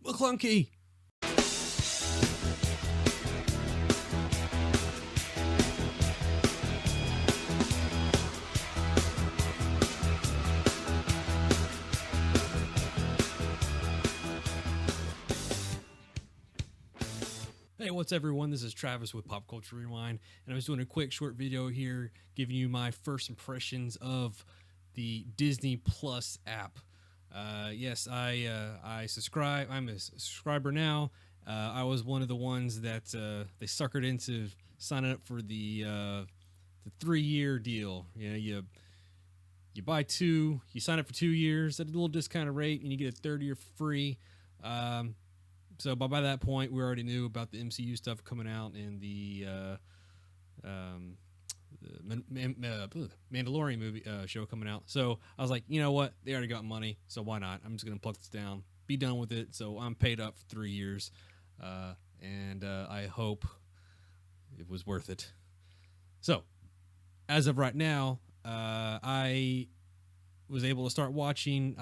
McClunky. Hey, what's everyone? This is Travis with Pop Culture Rewind, and I was doing a quick short video here giving you my first impressions of the Disney Plus app. Yes, I subscribe. I'm a subscriber now. I was one of the ones that they suckered into signing up for the 3-year deal. You buy two, you sign up for 2 years at a little discounted rate, and you get a third year free. So by that point, we already knew about the MCU stuff coming out and the Mandalorian movie show coming out. So I was like, you know what? They already got money, so why not? I'm just gonna pluck this down, be done with it. So I'm paid up for 3 years, and I hope it was worth it. So as of right now, I was able to start watching.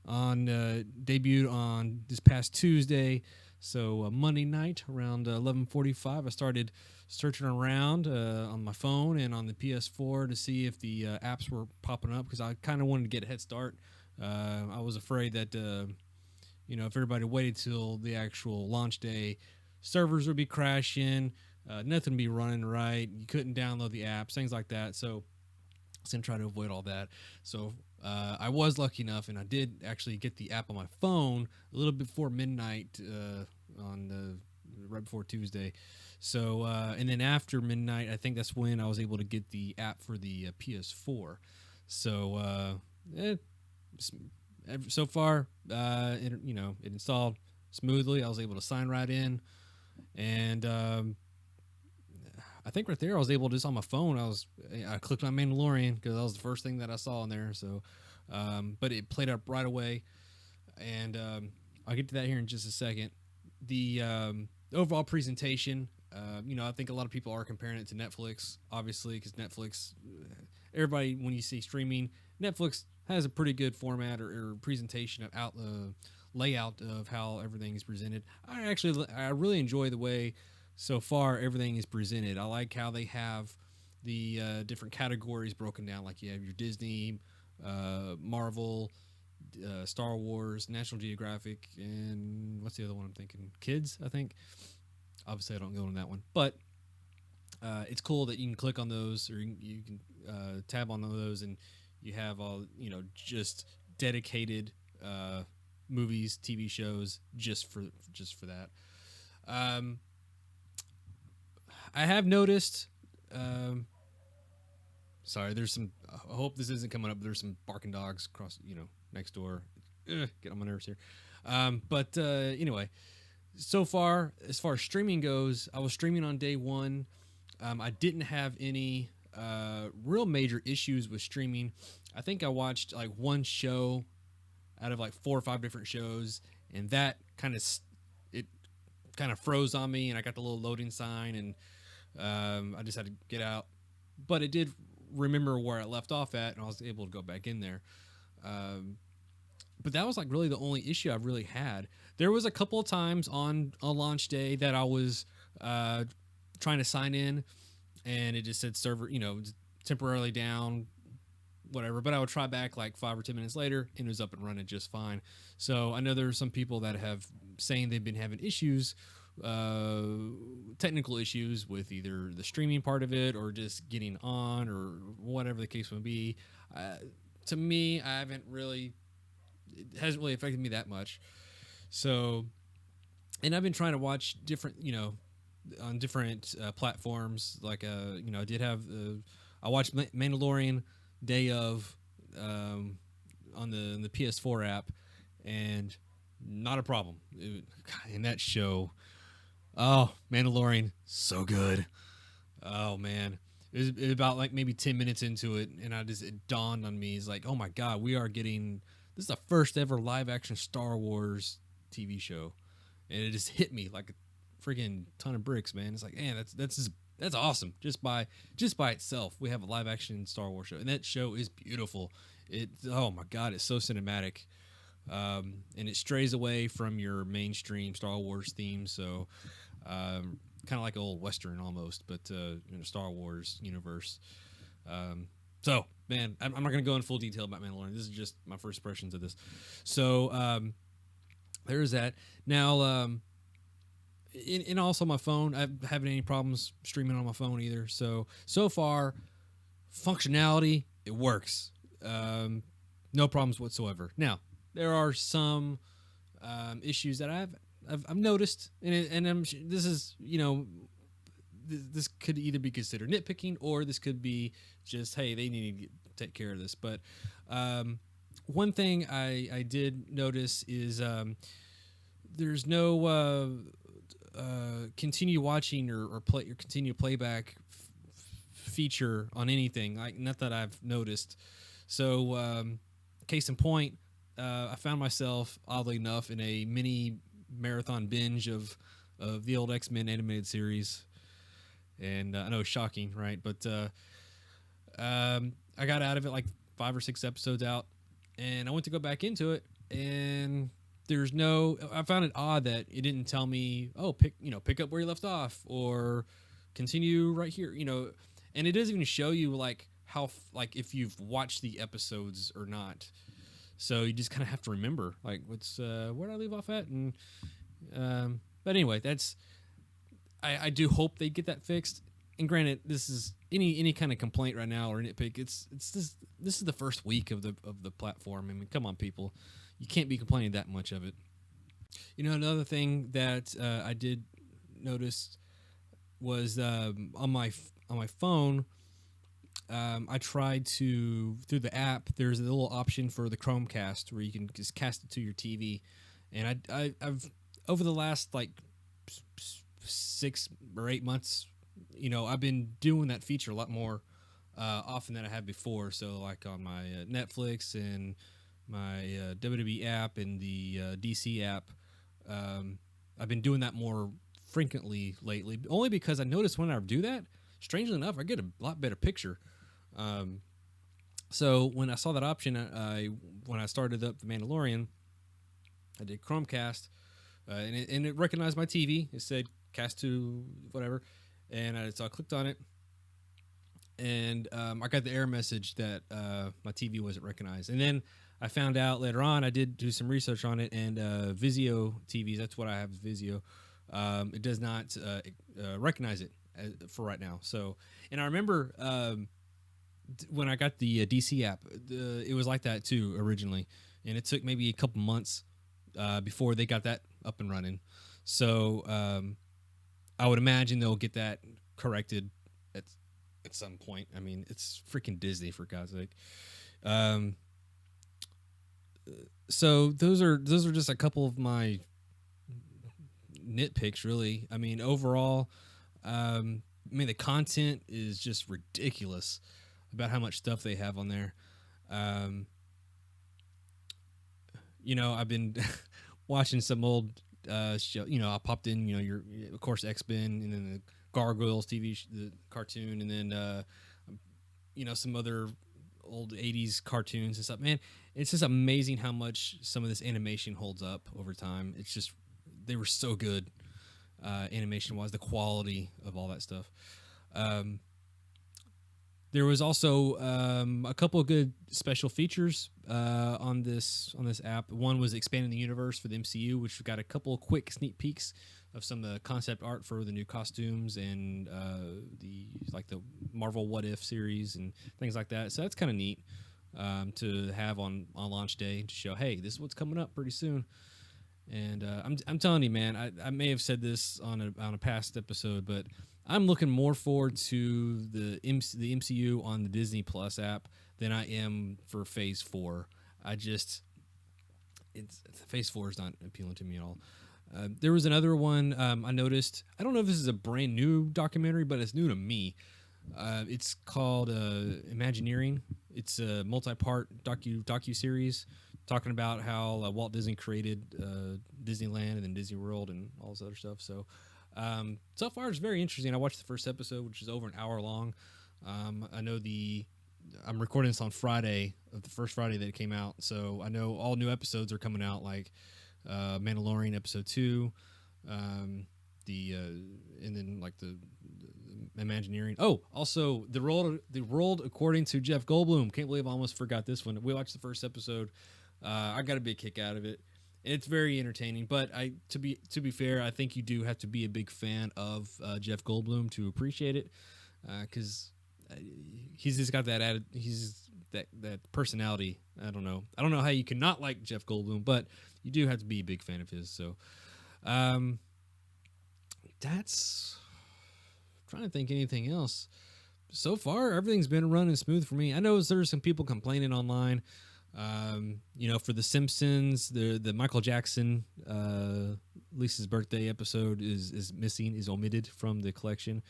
Debuted on this past Tuesday, so Monday night around 11:45. I started searching around on my phone and on the PS4 to see if the apps were popping up, because I kind of wanted to get a head start. I was afraid that if everybody waited till the actual launch day, servers would be crashing, nothing would be running right, you couldn't download the apps, things like that. So I was gonna try to avoid all that. So I was lucky enough, and I did actually get the app on my phone a little before midnight right before Tuesday. So and then after midnight, I think that's when I was able to get the app for the PS4. So so far, it installed smoothly. I was able to sign right in, and I think right there I was able to, just on my phone, I clicked on Mandalorian because that was the first thing that I saw in there. So, but it played up right away, and I'll get to that here in just a second. The overall presentation, I think a lot of people are comparing it to Netflix, obviously, because Netflix, everybody, when you see streaming, Netflix has a pretty good format or presentation of layout of how everything is presented. I really enjoy the way so far everything is presented. I like how they have the different categories broken down. Like you have your Disney, Marvel, Star Wars, National Geographic, and what's the other one I'm thinking? Kids, I think. Obviously, I don't go on that one, but it's cool that you can click on those, or you can tab on those, and you have all just dedicated movies, TV shows just for that. I have noticed. Sorry, there's some. I hope this isn't coming up. But there's some barking dogs across, next door. Get on my nerves here. But anyway, so far as streaming goes, I was streaming on day one. I didn't have any real major issues with streaming. I think I watched like one show out of like 4 or 5 different shows, and that kind of froze on me, and I got the little loading sign, and I just had to get out. But it did remember where I left off at, and I was able to go back in there. But that was like really the only issue I've really had. There was a couple of times on a launch day that I was trying to sign in, and it just said server, temporarily down, whatever. But I would try back like 5 or 10 minutes later, and it was up and running just fine. So I know there are some people that have saying they've been having issues, technical issues with either the streaming part of it or just getting on, or whatever the case would be. To me, it hasn't really affected me that much. So, and I've been trying to watch different, on different platforms. Like, I did have, I watched Mandalorian day of on the PS4 app, and not a problem. In that show, oh, Mandalorian, so good. Oh man, it was about like maybe 10 minutes into it, and it dawned on me. It's like, oh my god, this is the first ever live action Star Wars TV show, and it just hit me like a freaking ton of bricks, man. It's like, man, that's awesome. Just by itself, we have a live action Star Wars show, and that show is beautiful. Oh my god, it's so cinematic. and it strays away from your mainstream Star Wars theme. So, kind of like an old Western almost, but in a Star Wars universe. So, man, I'm not going to go in full detail about Mandalorian. This is just my first impressions of this. So, there's that. Now, and also my phone, I haven't having any problems streaming on my phone either. So far, functionality, it works. No problems whatsoever. Now, there are some issues that I've noticed, and this is, this could either be considered nitpicking, or this could be just, hey, they need to take care of this. But one thing I did notice is there's no continue watching or play or continue playback feature on anything, like not that I've noticed. So case in point, I found myself, oddly enough, in a mini marathon binge of the old X-Men animated series. And I know it's shocking, right? But I got out of it like 5 or 6 episodes out, and I went to go back into it, and I found it odd that it didn't tell me, oh, pick up where you left off, or continue right here, and it doesn't even show you like how, like, if you've watched the episodes or not. So you just kind of have to remember, like, what's where did I leave off at? And but anyway, I do hope they get that fixed. And granted, this is any kind of complaint right now or nitpick. It's this is the first week of the platform. I mean, come on, people, you can't be complaining that much of it. Another thing that I did notice was on my phone. I tried to, through the app, there's a little option for the Chromecast where you can just cast it to your TV. And I've over the last like 6 or 8 months, I've been doing that feature a lot more often than I have before. So like on my Netflix and my WWE app and the DC app, I've been doing that more frequently lately, only because I noticed when I do that, strangely enough, I get a lot better picture. So when I saw that option, when I started up The Mandalorian, I did Chromecast, and it recognized my TV. It said cast to whatever, and so I clicked on it, and I got the error message that my TV wasn't recognized. And then I found out later on, I did do some research on it, and Vizio TVs, that's what I have, Vizio, it does not recognize it for right now. So, and I remember when I got the DC app, it was like that too originally, and it took maybe a couple months before they got that up and running. So I would imagine they'll get that corrected at some point. I mean, it's freaking Disney, for God's sake. So those are just a couple of my nitpicks, really. I mean, overall, the content is just ridiculous about how much stuff they have on there. I've been watching some old show. I popped in, your, of course, X-Men, and then the Gargoyles TV, the cartoon, and then some other old 80s cartoons and stuff. Man, it's just amazing how much some of this animation holds up over time. It's just, they were so good animation wise, the quality of all that stuff. There was also a couple of good special features on this app. One was expanding the universe for the MCU, which got a couple of quick sneak peeks of some of the concept art for the new costumes and the Marvel What If series and things like that. So that's kind of neat to have on launch day to show, hey, this is what's coming up pretty soon. And I'm telling you, man, I may have said this on a past episode, but I'm looking more forward to the MCU on the DisneyPlus app than I am for Phase 4. Phase 4 is not appealing to me at all. There was another one I noticed. I don't know if this is a brand new documentary, but it's new to me. It's called Imagineering. It's a multi-part docu-series talking about how Walt Disney created Disneyland and then Disney World and all this other stuff. So far it's very interesting. I watched the first episode, which is over an hour long. I know the I'm recording this on Friday of the first Friday that it came out, so I know all new episodes are coming out, like Mandalorian episode 2, and then like the Imagineering. Oh, also the world according to Jeff Goldblum. Can't believe I almost forgot this one. We watched the first episode. I got a big kick out of it. It's very entertaining, but to be fair, I think you do have to be a big fan of Jeff Goldblum to appreciate it, because he's just got that added. He's that personality. I don't know how you can not like Jeff Goldblum, but you do have to be a big fan of his. So, that's. I'm trying to think anything else. So far, everything's been running smooth for me. I know there's some people complaining online. For The Simpsons, the Michael Jackson Lisa's birthday episode is missing, is omitted from the collection.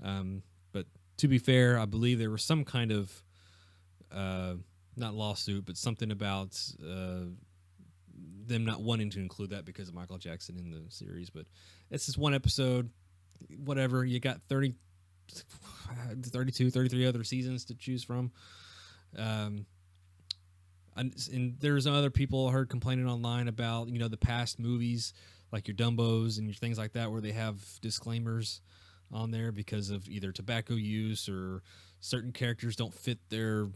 But to be fair, I believe there was some kind of not lawsuit, but something about them not wanting to include that because of Michael Jackson in the series. But it's just one episode. Whatever, you got 32, 33 other seasons to choose from. And there's other people I heard complaining online about, the past movies, like your Dumbos and your things like that, where they have disclaimers on there because of either tobacco use or certain characters don't fit their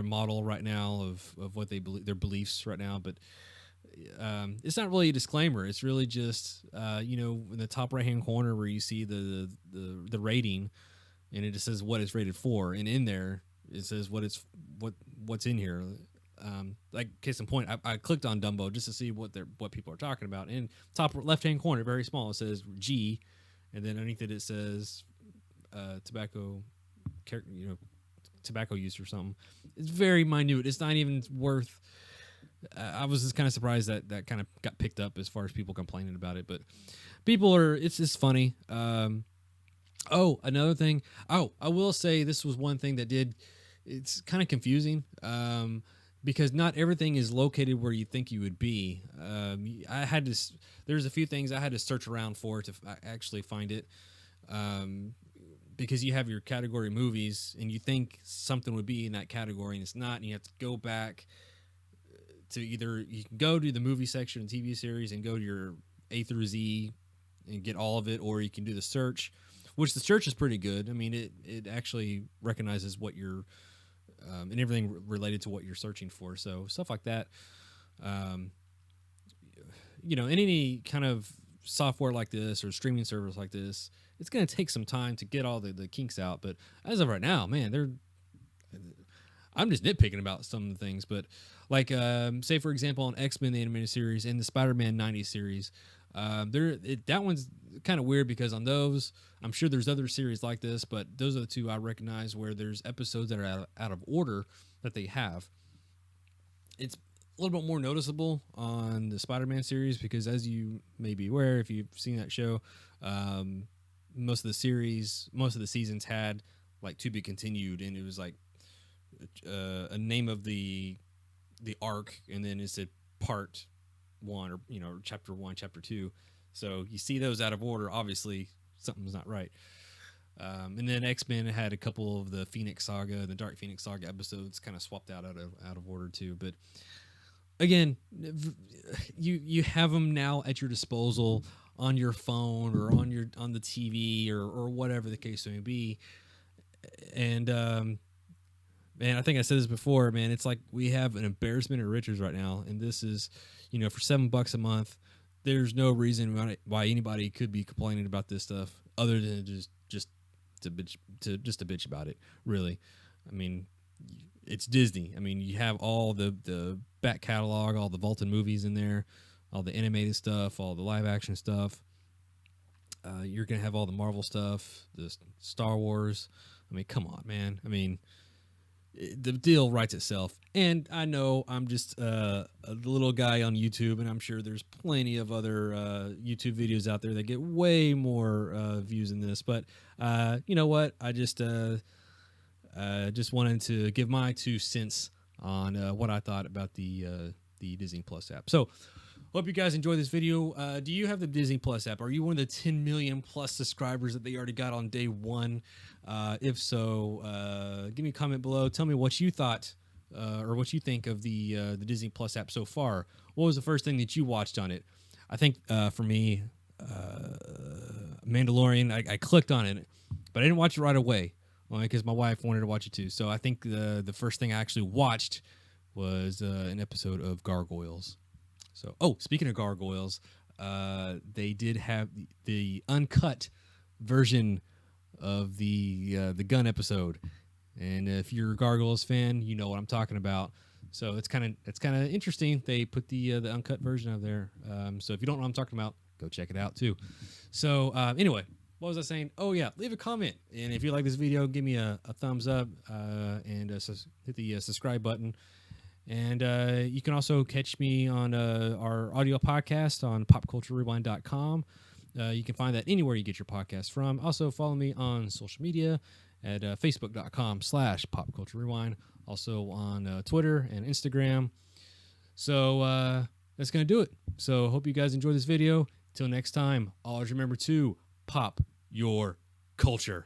model right now of what they believe, their beliefs right now. But it's not really a disclaimer. It's really just in the top right hand corner where you see the rating, and it just says what it's rated for, and in there it says what's in here. Like case in point, I clicked on Dumbo just to see what people are talking about. And top left hand corner, very small, it says G, and then underneath it says tobacco use or something. It's very minute. It's not even worth. I was just kind of surprised that kind of got picked up as far as people complaining about it, but people are. It's just funny. Another thing. I will say this was one thing that did. It's kind of confusing because not everything is located where you think you would be. I had to. There's a few things I had to search around for to actually find it. Because you have your category movies and you think something would be in that category and it's not, and you have to go back to either you can go to the movie section of TV series and go to your A through Z and get all of it, or you can do the search, which the search is pretty good. I mean, it actually recognizes what you're and everything related to what you're searching for. So stuff like that. In any kind of software like this or streaming service like this, it's going to take some time to get all the kinks out. But as of right now, man, I'm just nitpicking about some of the things. But like, say for example, on X-Men the animated series and the Spider-Man 90s series, that one's kind of weird because on those, I'm sure there's other series like this, but those are the two I recognize where there's episodes that are out of order that they have. It's a little bit more noticeable on the Spider-Man series because, as you may be aware, if you've seen that show, most of the seasons had like to be continued, and it was like a name of the arc, and then it said part 1 or chapter 1, chapter 2. So you see those out of order. Obviously, something's not right. And then X-Men had a couple of the Phoenix Saga, the Dark Phoenix Saga episodes, kind of swapped out of order too. But again, you have them now at your disposal on your phone or on the TV or whatever the case may be. And man, I think I said this before, man. It's like we have an embarrassment of riches right now, and this is, for $7 a month. There's no reason why anybody could be complaining about this stuff other than just to bitch about it. Really, I mean, it's Disney. I mean, you have all the back catalog, all the vaulted movies in there, all the animated stuff, all the live action stuff. You're gonna have all the Marvel stuff, the Star Wars. I mean, come on, man. I mean, the deal writes itself. And I know I'm just a little guy on YouTube, and I'm sure there's plenty of other YouTube videos out there that get way more views than this. But you know what? I just wanted to give my 2 cents on what I thought about the DisneyPlus app. So Hope you guys enjoy this video. Do you have the Disney Plus app? Are you one of the 10 million plus subscribers that they already got on day one? If so, give me a comment below. Tell me what you thought or what you think of the Disney Plus app so far. What was the first thing that you watched on it? I think for me, Mandalorian, I clicked on it, but I didn't watch it right away because my wife wanted to watch it too. So I think the first thing I actually watched was an episode of Gargoyles. So, speaking of Gargoyles, they did have the uncut version of the gun episode, and if you're a Gargoyles fan, you know what I'm talking about. So it's kind of interesting. They put the uncut version of there. So if you don't know what I'm talking about, go check it out too. So anyway, what was I saying? Oh yeah, leave a comment, and if you like this video, give me a thumbs up and hit the subscribe button. And you can also catch me on our audio podcast on popculturerewind.com. You can find that anywhere you get your podcast from. Also, follow me on social media at facebook.com/popculturerewind. Also on Twitter and Instagram. So that's going to do it. So hope you guys enjoy this video. Till next time, always remember to pop your culture.